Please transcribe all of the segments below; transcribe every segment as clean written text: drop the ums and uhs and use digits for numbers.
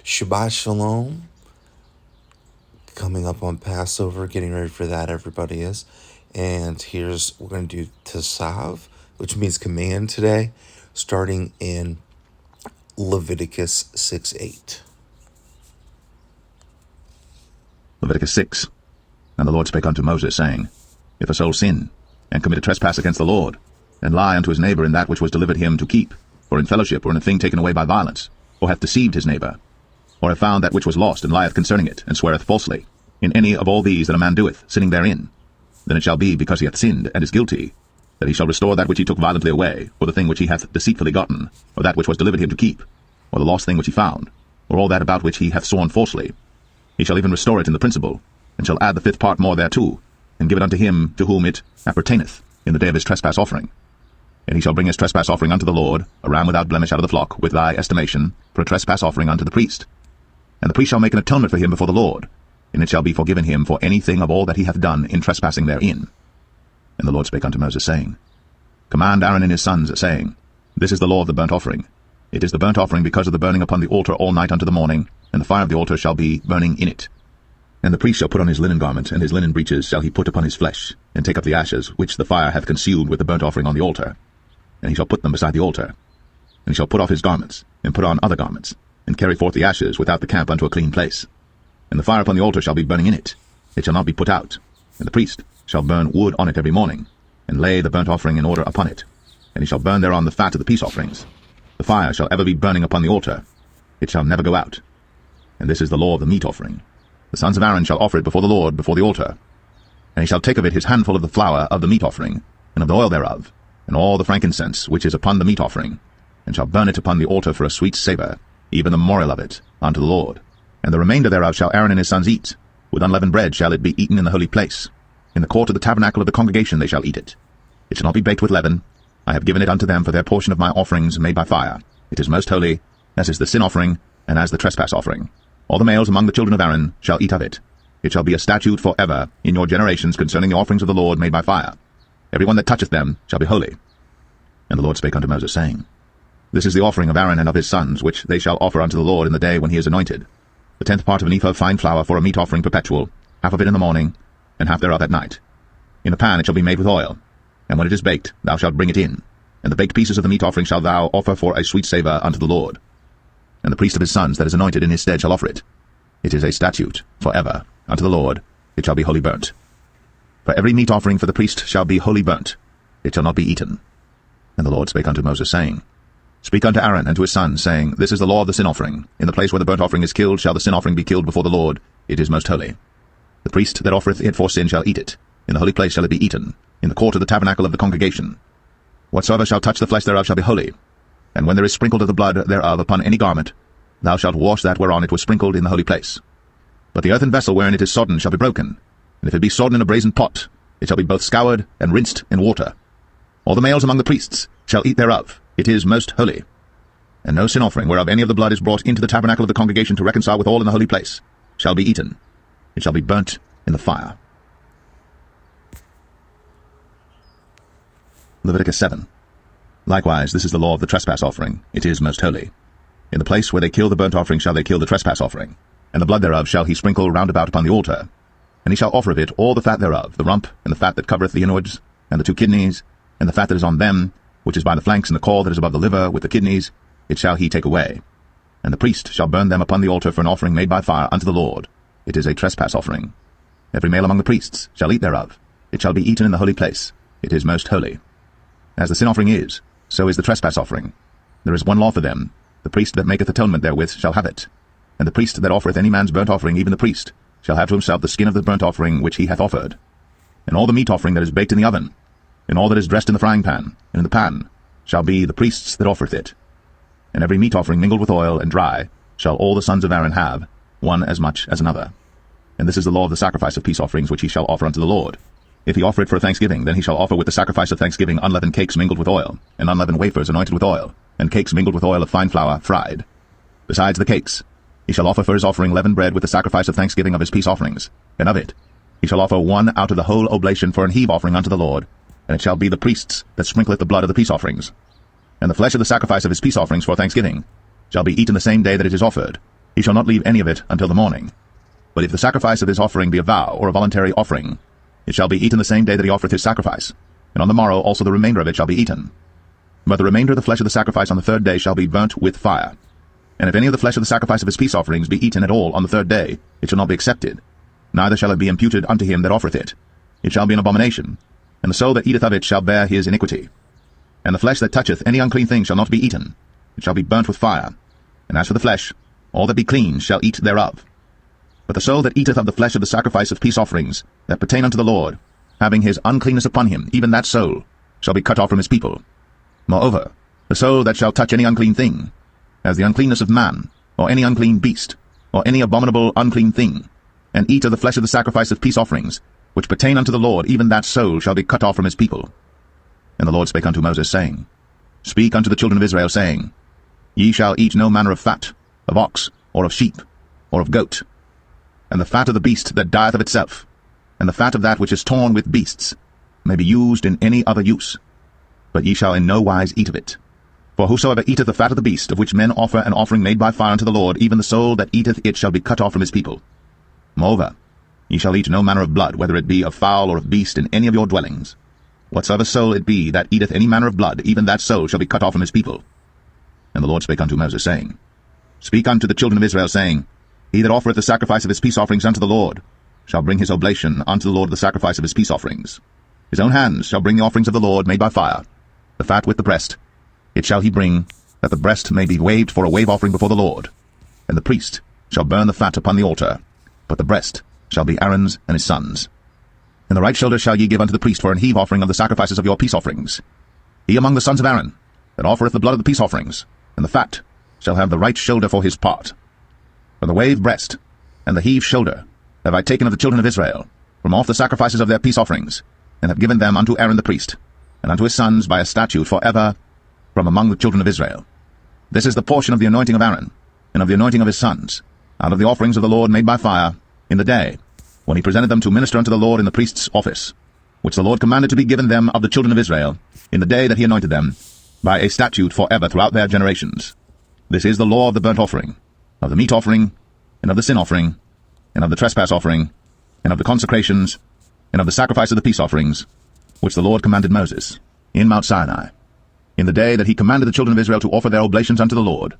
Shabbat Shalom. Coming up on Passover, getting ready for that, everybody is. And we're going to do Tzav, which means command today, starting in Leviticus 6:8. Leviticus 6. And the Lord spake unto Moses, saying, If a soul sin, and commit a trespass against the Lord, and lie unto his neighbor in that which was delivered him to keep, or in fellowship, or in a thing taken away by violence, or hath deceived his neighbor, or have found that which was lost, and lieth concerning it, and sweareth falsely, in any of all these that a man doeth, sinning therein, then it shall be, because he hath sinned, and is guilty, that he shall restore that which he took violently away, or the thing which he hath deceitfully gotten, or that which was delivered him to keep, or the lost thing which he found, or all that about which he hath sworn falsely. He shall even restore it in the principal, and shall add the fifth part more thereto, and give it unto him to whom it appertaineth, in the day of his trespass offering. And he shall bring his trespass offering unto the Lord, a ram without blemish out of the flock, with thy estimation, for a trespass offering unto the priest. And the priest shall make an atonement for him before the Lord, and it shall be forgiven him for anything of all that he hath done in trespassing therein. And the Lord spake unto Moses, saying, Command Aaron and his sons, saying, This is the law of the burnt offering. It is the burnt offering because of the burning upon the altar all night unto the morning, and the fire of the altar shall be burning in it. And the priest shall put on his linen garment, and his linen breeches shall he put upon his flesh, and take up the ashes which the fire hath consumed with the burnt offering on the altar. And he shall put them beside the altar. And he shall put off his garments, and put on other garments, and carry forth the ashes without the camp unto a clean place. And the fire upon the altar shall be burning in it. It shall not be put out. And the priest shall burn wood on it every morning, and lay the burnt offering in order upon it. And he shall burn thereon the fat of the peace offerings. The fire shall ever be burning upon the altar. It shall never go out. And this is the law of the meat offering. The sons of Aaron shall offer it before the Lord, before the altar. And he shall take of it his handful of the flour of the meat offering, and of the oil thereof, and all the frankincense which is upon the meat offering, and shall burn it upon the altar for a sweet savour, even the memorial of it, unto the Lord. And the remainder thereof shall Aaron and his sons eat. With unleavened bread shall it be eaten in the holy place. In the court of the tabernacle of the congregation they shall eat it. It shall not be baked with leaven. I have given it unto them for their portion of my offerings made by fire. It is most holy, as is the sin offering, and as the trespass offering. All the males among the children of Aaron shall eat of it. It shall be a statute for ever in your generations concerning the offerings of the Lord made by fire. Every one that toucheth them shall be holy. And the Lord spake unto Moses, saying, This is the offering of Aaron and of his sons, which they shall offer unto the Lord in the day when he is anointed. The 10th part of an ephah of fine flour for a meat offering perpetual, half of it in the morning, and half thereof at night. In a pan it shall be made with oil, and when it is baked, thou shalt bring it in. And the baked pieces of the meat offering shalt thou offer for a sweet savour unto the Lord. And the priest of his sons that is anointed in his stead shall offer it. It is a statute for ever unto the Lord. It shall be wholly burnt. For every meat offering for the priest shall be wholly burnt. It shall not be eaten. And the Lord spake unto Moses, saying, Speak unto Aaron and to his sons, saying, This is the law of the sin offering. In the place where the burnt offering is killed shall the sin offering be killed before the Lord. It is most holy. The priest that offereth it for sin shall eat it. In the holy place shall it be eaten, in the court of the tabernacle of the congregation. Whatsoever shall touch the flesh thereof shall be holy. And when there is sprinkled of the blood thereof upon any garment, thou shalt wash that whereon it was sprinkled in the holy place. But the earthen vessel wherein it is sodden shall be broken, and if it be sodden in a brazen pot, it shall be both scoured and rinsed in water. All the males among the priests shall eat thereof. It is most holy. And no sin offering whereof any of the blood is brought into the tabernacle of the congregation to reconcile with all in the holy place shall be eaten. It shall be burnt in the fire. Leviticus 7. Likewise, this is the law of the trespass offering. It is most holy. In the place where they kill the burnt offering shall they kill the trespass offering, and the blood thereof shall he sprinkle round about upon the altar. And he shall offer of it all the fat thereof, the rump, and the fat that covereth the inwards, and the 2 kidneys, and the fat that is on them, which is by the flanks, and the caul that is above the liver, with the kidneys, it shall he take away. And the priest shall burn them upon the altar for an offering made by fire unto the Lord. It is a trespass offering. Every male among the priests shall eat thereof. It shall be eaten in the holy place. It is most holy. As the sin offering is, so is the trespass offering. There is one law for them. The priest that maketh atonement therewith shall have it. And the priest that offereth any man's burnt offering, even the priest, shall have to himself the skin of the burnt offering which he hath offered. And all the meat offering that is baked in the oven, and all that is dressed in the frying pan, and in the pan, shall be the priest's that offereth it. And every meat offering mingled with oil and dry shall all the sons of Aaron have, one as much as another. And this is the law of the sacrifice of peace offerings which he shall offer unto the Lord. If he offer it for a thanksgiving, then he shall offer with the sacrifice of thanksgiving unleavened cakes mingled with oil, and unleavened wafers anointed with oil, and cakes mingled with oil of fine flour fried. Besides the cakes, he shall offer for his offering leavened bread with the sacrifice of thanksgiving of his peace offerings, and of it he shall offer one out of the whole oblation for an heave offering unto the Lord, and it shall be the priest's that sprinkleth the blood of the peace offerings. And the flesh of the sacrifice of his peace offerings for thanksgiving shall be eaten the same day that it is offered. he shall not leave any of it until the morning. But if the sacrifice of his offering be a vow or a voluntary offering, it shall be eaten the same day that he offereth his sacrifice, and on the morrow also the remainder of it shall be eaten. But the remainder of the flesh of the sacrifice on the third day shall be burnt with fire. And if any of the flesh of the sacrifice of his peace offerings be eaten at all on the third day, it shall not be accepted, neither shall it be imputed unto him that offereth it. It shall be an abomination, and the soul that eateth of it shall bear his iniquity. And the flesh that toucheth any unclean thing shall not be eaten, it shall be burnt with fire. And as for the flesh, all that be clean shall eat thereof. But the soul that eateth of the flesh of the sacrifice of peace offerings that pertain unto the Lord, having his uncleanness upon him, even that soul shall be cut off from his people. Moreover, the soul that shall touch any unclean thing, as the uncleanness of man, or any unclean beast, or any abominable unclean thing, and eat of the flesh of the sacrifice of peace offerings, which pertain unto the Lord, even that soul shall be cut off from his people. And the Lord spake unto Moses, saying, Speak unto the children of Israel, saying, Ye shall eat no manner of fat, of ox, or of sheep, or of goat, and the fat of the beast that dieth of itself, and the fat of that which is torn with beasts, may be used in any other use. But ye shall in no wise eat of it. For whosoever eateth the fat of the beast, of which men offer an offering made by fire unto the Lord, even the soul that eateth it shall be cut off from his people. Moreover, ye shall eat no manner of blood, whether it be of fowl or of beast, in any of your dwellings. Whatsoever soul it be that eateth any manner of blood, even that soul shall be cut off from his people. And the Lord spake unto Moses, saying, Speak unto the children of Israel, saying, He that offereth the sacrifice of his peace offerings unto the Lord shall bring his oblation unto the Lord of the sacrifice of his peace offerings. His own hands shall bring the offerings of the Lord made by fire, the fat with the breast. It shall he bring, that the breast may be waved for a wave offering before the Lord. And the priest shall burn the fat upon the altar, but the breast shall be Aaron's and his sons'. And the right shoulder shall ye give unto the priest for an heave offering of the sacrifices of your peace offerings. He among the sons of Aaron, that offereth the blood of the peace offerings, and the fat, shall have the right shoulder for his part. For the wave breast, and the heave shoulder, have I taken of the children of Israel, from off the sacrifices of their peace offerings, and have given them unto Aaron the priest, and unto his sons by a statute for ever, from among the children of Israel. This is the portion of the anointing of Aaron, and of the anointing of his sons, out of the offerings of the Lord made by fire, in the day, when he presented them to minister unto the Lord in the priest's office, which the Lord commanded to be given them of the children of Israel, in the day that he anointed them, by a statute for ever throughout their generations. This is the law of the burnt offering, of the meat offering, and of the sin offering, and of the trespass offering, and of the consecrations, and of the sacrifice of the peace offerings, which the Lord commanded Moses, in Mount Sinai, in the day that he commanded the children of Israel to offer their oblations unto the Lord,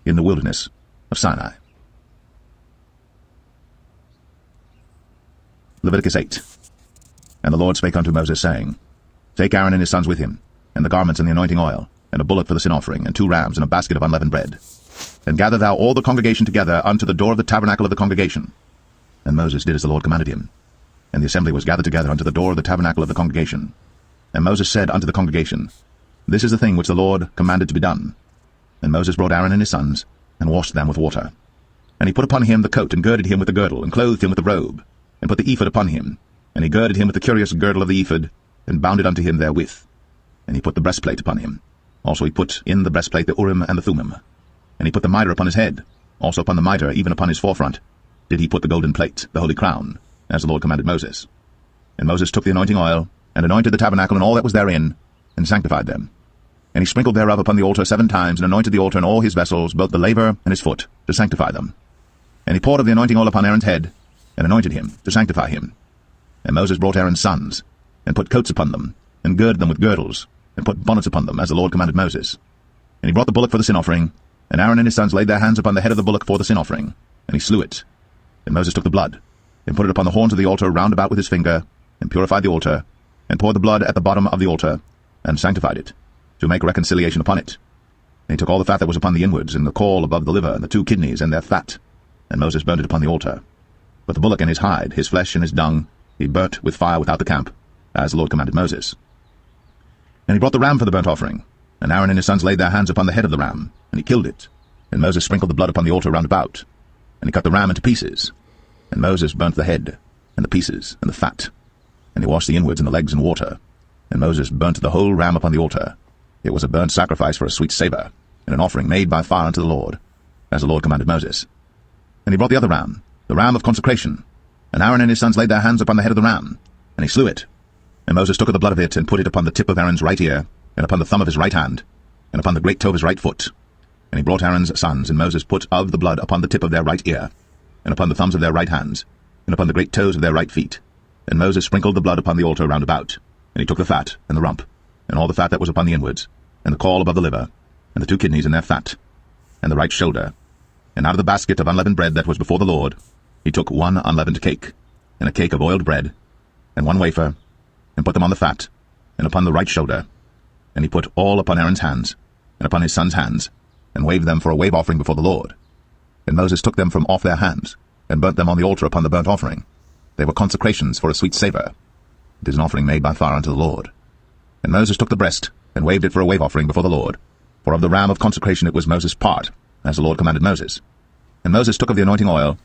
in the wilderness of Sinai. Leviticus 8. And the Lord spake unto Moses, saying, Take Aaron and his sons with him, and the garments and the anointing oil, and a bullock for the sin offering, and 2 rams, and a basket of unleavened bread. And gather thou all the congregation together unto the door of the tabernacle of the congregation. And Moses did as the Lord commanded him. And the assembly was gathered together unto the door of the tabernacle of the congregation. And Moses said unto the congregation, This is the thing which the Lord commanded to be done. And Moses brought Aaron and his sons, and washed them with water. And he put upon him the coat, and girded him with the girdle, and clothed him with the robe, and put the ephod upon him. And he girded him with the curious girdle of the ephod, and bound it unto him therewith. And he put the breastplate upon him. Also he put in the breastplate the Urim and the Thummim. And he put the mitre upon his head. Also upon the mitre, even upon his forefront, did he put the golden plate, the holy crown, as the Lord commanded Moses. And Moses took the anointing oil, and anointed the tabernacle and all that was therein, and sanctified them. And he sprinkled thereof upon the altar 7 times, and anointed the altar and all his vessels, both the laver and his foot, to sanctify them. And he poured of the anointing oil upon Aaron's head, and anointed him, to sanctify him. And Moses brought Aaron's sons, and put coats upon them, and girded them with girdles, and put bonnets upon them, as the Lord commanded Moses. And he brought the bullock for the sin offering, and Aaron and his sons laid their hands upon the head of the bullock for the sin offering, and he slew it. And Moses took the blood, and put it upon the horns of the altar round about with his finger, and purified the altar, and poured the blood at the bottom of the altar, and sanctified it, to make reconciliation upon it. And he took all the fat that was upon the inwards, and the caul above the liver, and the 2 kidneys, and their fat, and Moses burnt it upon the altar. But the bullock and his hide, his flesh and his dung, he burnt with fire without the camp, as the Lord commanded Moses. And he brought the ram for the burnt offering, and Aaron and his sons laid their hands upon the head of the ram, and he killed it. And Moses sprinkled the blood upon the altar round about, and he cut the ram into pieces. And Moses burnt the head, and the pieces, and the fat, and he washed the inwards and the legs in water. And Moses burnt the whole ram upon the altar. It was a burnt sacrifice for a sweet savour, and an offering made by fire unto the Lord, as the Lord commanded Moses. And he brought the other ram, the ram of consecration. And Aaron and his sons laid their hands upon the head of the ram, and he slew it. And Moses took of the blood of it, and put it upon the tip of Aaron's right ear, and upon the thumb of his right hand, and upon the great toe of his right foot. And he brought Aaron's sons, and Moses put of the blood upon the tip of their right ear, and upon the thumbs of their right hands, and upon the great toes of their right feet. And Moses sprinkled the blood upon the altar round about. And he took the fat, and the rump, and all the fat that was upon the inwards, and the caul above the liver, and the 2 kidneys and their fat, and the right shoulder. And out of the basket of unleavened bread that was before the Lord, he took 1 unleavened cake, and a cake of oiled bread, and 1 wafer, and put them on the fat, and upon the right shoulder. And he put all upon Aaron's hands, and upon his sons' hands, and waved them for a wave offering before the Lord. And Moses took them from off their hands, and burnt them on the altar upon the burnt offering. They were consecrations for a sweet savour. It is an offering made by fire unto the Lord. And Moses took the breast, and waved it for a wave offering before the Lord. For of the ram of consecration it was Moses' part, as the Lord commanded Moses. And Moses took of the anointing oil,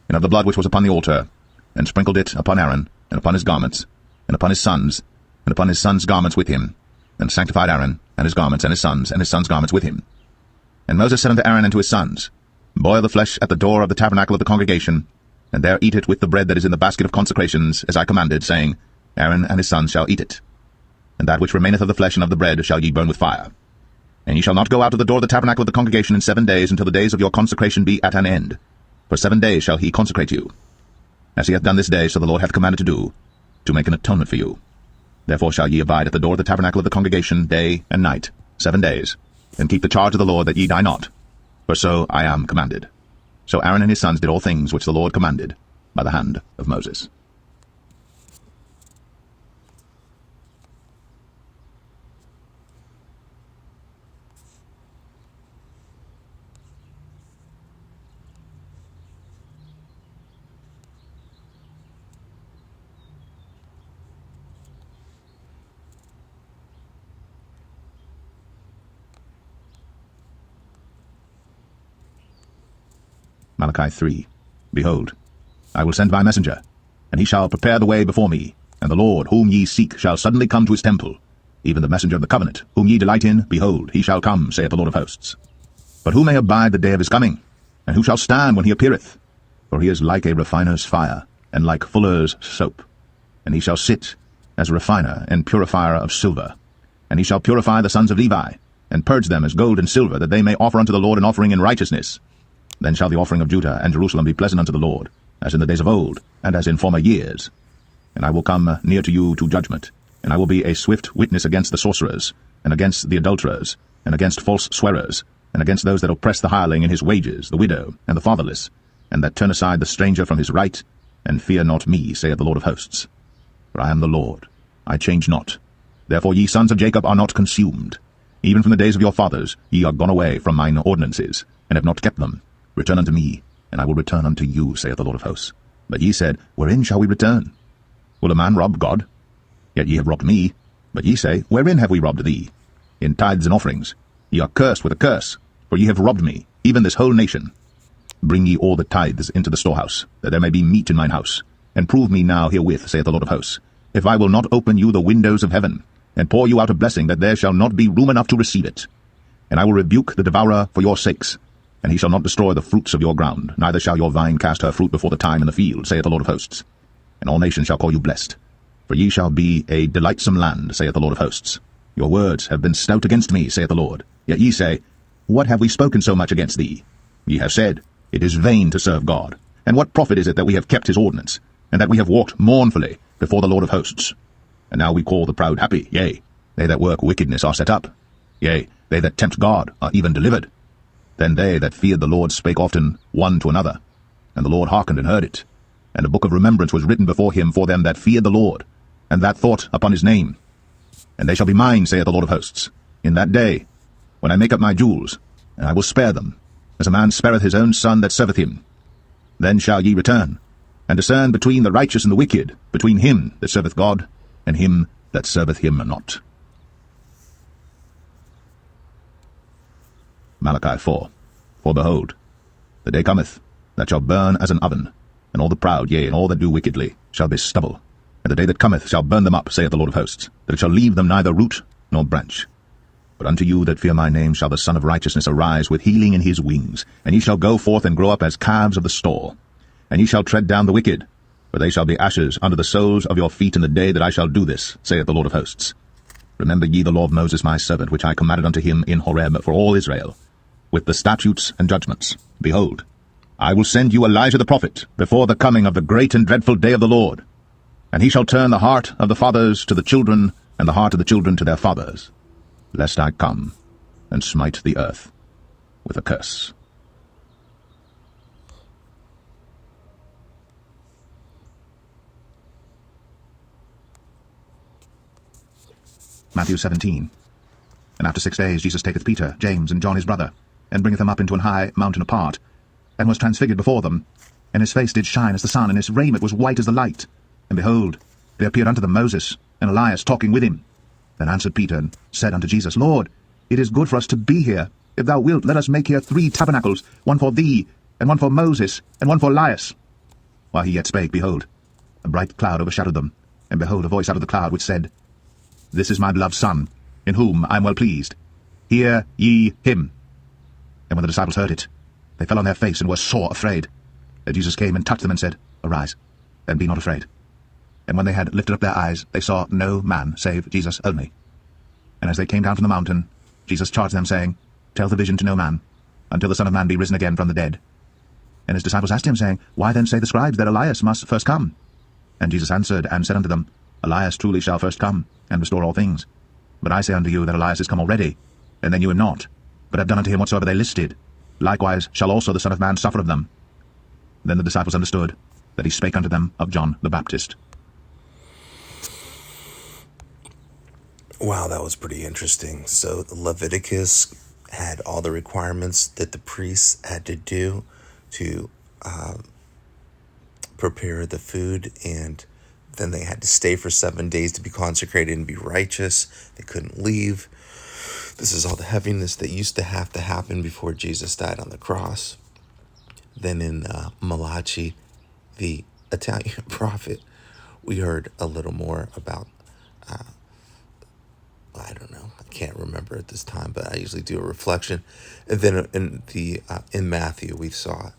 and of the blood which was upon the altar, and sprinkled it upon Aaron, and upon his garments, and upon his sons, and upon his sons' garments with him, and sanctified Aaron, and his garments, and his sons' garments with him. And Moses said unto Aaron and to his sons, Boil the flesh at the door of the tabernacle of the congregation, and there eat it with the bread that is in the basket of consecrations, as I commanded, saying, Aaron and his sons shall eat it. And that which remaineth of the flesh and of the bread shall ye burn with fire. And ye shall not go out of the door of the tabernacle of the congregation in 7 days, until the days of your consecration be at an end. For 7 days shall he consecrate you, as he hath done this day, so the Lord hath commanded to do, to make an atonement for you. Therefore shall ye abide at the door of the tabernacle of the congregation day and night, 7 days, and keep the charge of the Lord, that ye die not. For so I am commanded. So Aaron and his sons did all things which the Lord commanded by the hand of Moses. Malachi 3. Behold, I will send my messenger, and he shall prepare the way before me, and the Lord, whom ye seek, shall suddenly come to his temple, even the messenger of the covenant, whom ye delight in, behold, he shall come, saith the Lord of hosts. But who may abide the day of his coming? And who shall stand when he appeareth? For he is like a refiner's fire, and like fuller's soap. And he shall sit as a refiner and purifier of silver. And he shall purify the sons of Levi, and purge them as gold and silver, that they may offer unto the Lord an offering in righteousness. Then shall the offering of Judah and Jerusalem be pleasant unto the Lord, as in the days of old, and as in former years. And I will come near to you to judgment, and I will be a swift witness against the sorcerers, and against the adulterers, and against false swearers, and against those that oppress the hireling in his wages, the widow, and the fatherless, and that turn aside the stranger from his right, and fear not me, saith the Lord of hosts. For I am the Lord, I change not. Therefore ye sons of Jacob are not consumed. Even from the days of your fathers ye are gone away from mine ordinances, and have not kept them. Return unto me, and I will return unto you, saith the Lord of hosts. But ye said, Wherein shall we return? Will a man rob God? Yet ye have robbed me. But ye say, Wherein have we robbed thee? In tithes and offerings. Ye are cursed with a curse, for ye have robbed me, even this whole nation. Bring ye all the tithes into the storehouse, that there may be meat in mine house. And prove me now herewith, saith the Lord of hosts, if I will not open you the windows of heaven, and pour you out a blessing, that there shall not be room enough to receive it. And I will rebuke the devourer for your sakes, and he shall not destroy the fruits of your ground, neither shall your vine cast her fruit before the time in the field, saith the Lord of hosts. And all nations shall call you blessed, for ye shall be a delightsome land, saith the Lord of hosts. Your words have been stout against me, saith the Lord. Yet ye say, What have we spoken so much against thee? Ye have said, It is vain to serve God. And what profit is it that we have kept his ordinance, and that we have walked mournfully before the Lord of hosts? And now we call the proud happy, yea, they that work wickedness are set up. Yea, they that tempt God are even delivered. Then they that feared the Lord spake often one to another, and the Lord hearkened and heard it. And a book of remembrance was written before him for them that feared the Lord, and that thought upon his name. And they shall be mine, saith the Lord of hosts, in that day, when I make up my jewels, and I will spare them, as a man spareth his own son that serveth him. Then shall ye return, and discern between the righteous and the wicked, between him that serveth God, and him that serveth him not. Malachi 4. For behold, the day cometh, that shall burn as an oven, and all the proud, yea, and all that do wickedly, shall be stubble. And the day that cometh shall burn them up, saith the Lord of hosts, that it shall leave them neither root nor branch. But unto you that fear my name shall the Son of Righteousness arise with healing in his wings, and ye shall go forth and grow up as calves of the stall. And ye shall tread down the wicked, for they shall be ashes under the soles of your feet in the day that I shall do this, saith the Lord of hosts. Remember ye the law of Moses my servant, which I commanded unto him in Horeb for all Israel, with the statutes and judgments. Behold, I will send you Elijah the prophet before the coming of the great and dreadful day of the Lord. And he shall turn the heart of the fathers to the children, and the heart of the children to their fathers, lest I come and smite the earth with a curse. Matthew 17. And after 6 days Jesus taketh Peter, James, and John his brother, and bringeth them up into an high mountain apart, and was transfigured before them. And his face did shine as the sun, and his raiment was white as the light. And behold, there appeared unto them Moses and Elias talking with him. Then answered Peter, and said unto Jesus, Lord, it is good for us to be here. If thou wilt, let us make here 3 tabernacles, one for thee, and one for Moses, and one for Elias. While he yet spake, behold, a bright cloud overshadowed them. And behold, a voice out of the cloud which said, This is my beloved Son, in whom I am well pleased. Hear ye him. And when the disciples heard it, they fell on their face and were sore afraid. And Jesus came and touched them and said, Arise, and be not afraid. And when they had lifted up their eyes, they saw no man save Jesus only. And as they came down from the mountain, Jesus charged them, saying, Tell the vision to no man, until the Son of Man be risen again from the dead. And his disciples asked him, saying, Why then say the scribes that Elias must first come? And Jesus answered and said unto them, Elias truly shall first come, and restore all things. But I say unto you that Elias is come already, and they knew him not, but have done unto him whatsoever they listed. Likewise shall also the Son of Man suffer of them. Then the disciples understood that he spake unto them of John the Baptist. Wow, that was pretty interesting. So Leviticus had all the requirements that the priests had to do to prepare the food, and then they had to stay for 7 days to be consecrated and be righteous. They couldn't leave. This is all the heaviness that used to have to happen before Jesus died on the cross. Then in Malachi, the Italian prophet, we heard a little more about, I don't know, I can't remember at this time, but I usually do a reflection. And then in Matthew, we saw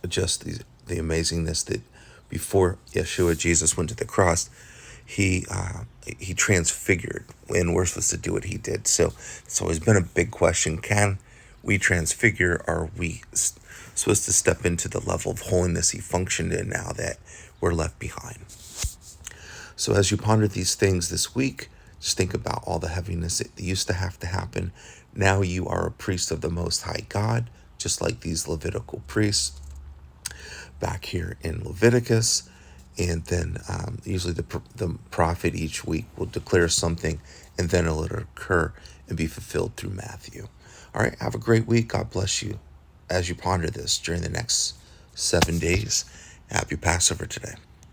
just the amazingness that before Yeshua, Jesus, went to the cross, he transfigured, and we're supposed to do what he did. So it's always been a big question: can we transfigure? Are we supposed to step into the level of holiness he functioned in now that we're left behind? So as you ponder these things this week, just think about all the heaviness that used to have to happen. Now you are a priest of the Most High God, just like these Levitical priests back here in Leviticus. And then usually the prophet each week will declare something, and then it'll occur and be fulfilled through Matthew. All right, have a great week. God bless you as you ponder this during the next 7 days. Happy Passover today.